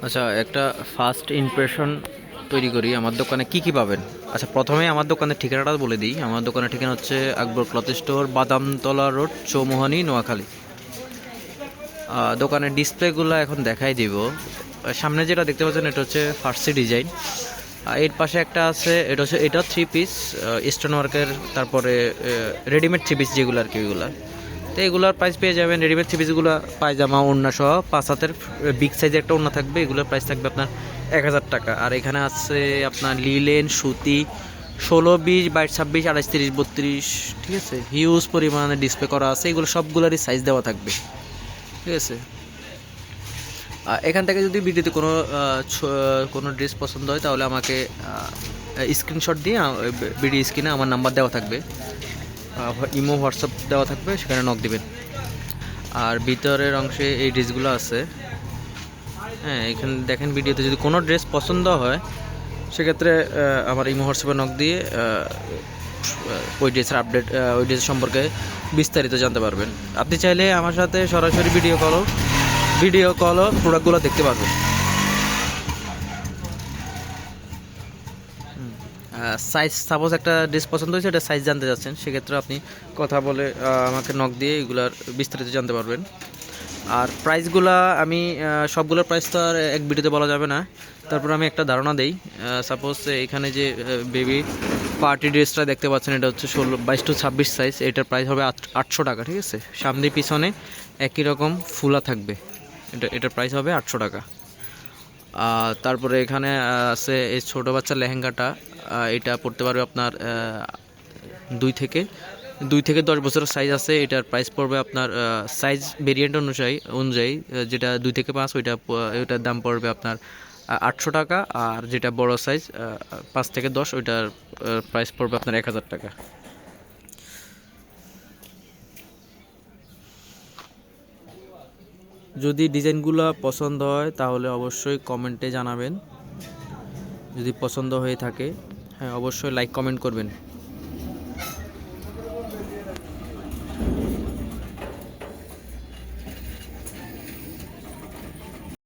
আচ্ছা, একটা first impression তৈরি করি আমার দোকানে কি কি পাবেন। আচ্ছা, প্রথমে আমার দোকানের ঠিকানাটা বলে দিই। আমার দোকানের ঠিকানা হচ্ছে Akbar cloth store, Badamtala road, Chaumuhani, Noakhali. দোকানের ডিসপ্লেগুলো এখন দেখাই দিব। সামনে যেটা দেখতে পাচ্ছেন এটা হচ্ছে ফার্সি ডিজাইন। এর পাশে একটা আছে, এটা থ্রি পিস স্টোন ওয়ার্কের, তারপরে রেডিমেড থ্রি পিস যেগুলো আর কি, ওইগুলো তো এগুলোর প্রাইস পেয়ে যাবেন। রেডিমেড থ্রি পিসগুলো পায়জামা, ওড়না সহ 5 হাতের বিগ সাইজের একটা ওড়না থাকবে, এগুলোর প্রাইস থাকবে আপনার 1000 টাকা। আর এখানে আছে আপনার লিলেন, সুতি, 16, 20, 22, 26, 28, 30, 32, ঠিক আছে, হিউজ পরিমাণে ডিসপ্লে করা আছে, এগুলো সবগুলোরই সাইজ দেওয়া থাকবে, ঠিক আছে। এখান থেকে যদি ভিডিওতে কোনো ড্রেস পছন্দ হয় তাহলে আমাকে স্ক্রিনশট দিয়ে ভিডিও স্ক্রিনে আমার নাম্বার দেওয়া থাকবে, ইমো হোয়াটসঅ্যাপ দেওয়া থাকবে, সেখানে নক দিবেন। আর ভিতরের অংশে এই ড্রেসগুলো আছে। হ্যাঁ, এখানে দেখেন, ভিডিওতে যদি কোনো ড্রেস পছন্দ হয় সেক্ষেত্রে আমার ইমো হোয়াটসঅ্যাপে নক দিয়ে ওই ড্রেসের আপডেট, ওই ড্রেস সম্পর্কে বিস্তারিত জানতে পারবেন। আপনি চাইলে আমার সাথে সরাসরি ভিডিও কলও প্রোডাক্টগুলো দেখতে পারবেন। সাইজ, সাপোজ একটা ড্রেস পছন্দ হয়েছে, এটা সাইজ জানতে চাচ্ছেন, সেক্ষেত্রে আপনি কথা বলে আমাকে নক দিয়ে এগুলার বিস্তারিত জানতে পারবেন। আর প্রাইসগুলা আমি সবগুলোর প্রাইস তো আর এক ভিডিওতে বলা যাবে না, তারপর আমি একটা ধারণা দেই। সাপোজ এখানে যে বেবি পার্টি ড্রেসটা দেখতে পাচ্ছেন, এটা হচ্ছে 22 to 26 সাইজ, এটার প্রাইস হবে 800 টাকা, ঠিক আছে। সামনে পিছনে একই রকম ফুলা থাকবে, এটার প্রাইস হবে 800 টাকা। তারপরে এখানে আছে এই ছোটো বাচ্চার লেহেঙ্গাটা, এটা পড়তে পারবে আপনার 2 থেকে 10 বছরের সাইজ আছে, এটার প্রাইস পড়বে আপনার সাইজ ভেরিয়েন্ট অনুযায়ী যেটা 2 থেকে 5, ওইটার দাম পড়বে আপনার 800 টাকা। আর যেটা বড় সাইজ 5 থেকে 10, ওইটার প্রাইস পড়বে আপনার 1000 টাকা। যদি ডিজাইনগুলো পছন্দ হয় তাহলে অবশ্যই কমেন্টে জানাবেন। যদি পছন্দ হয়ে থাকে, হ্যাঁ, অবশ্যই লাইক কমেন্ট করবেন।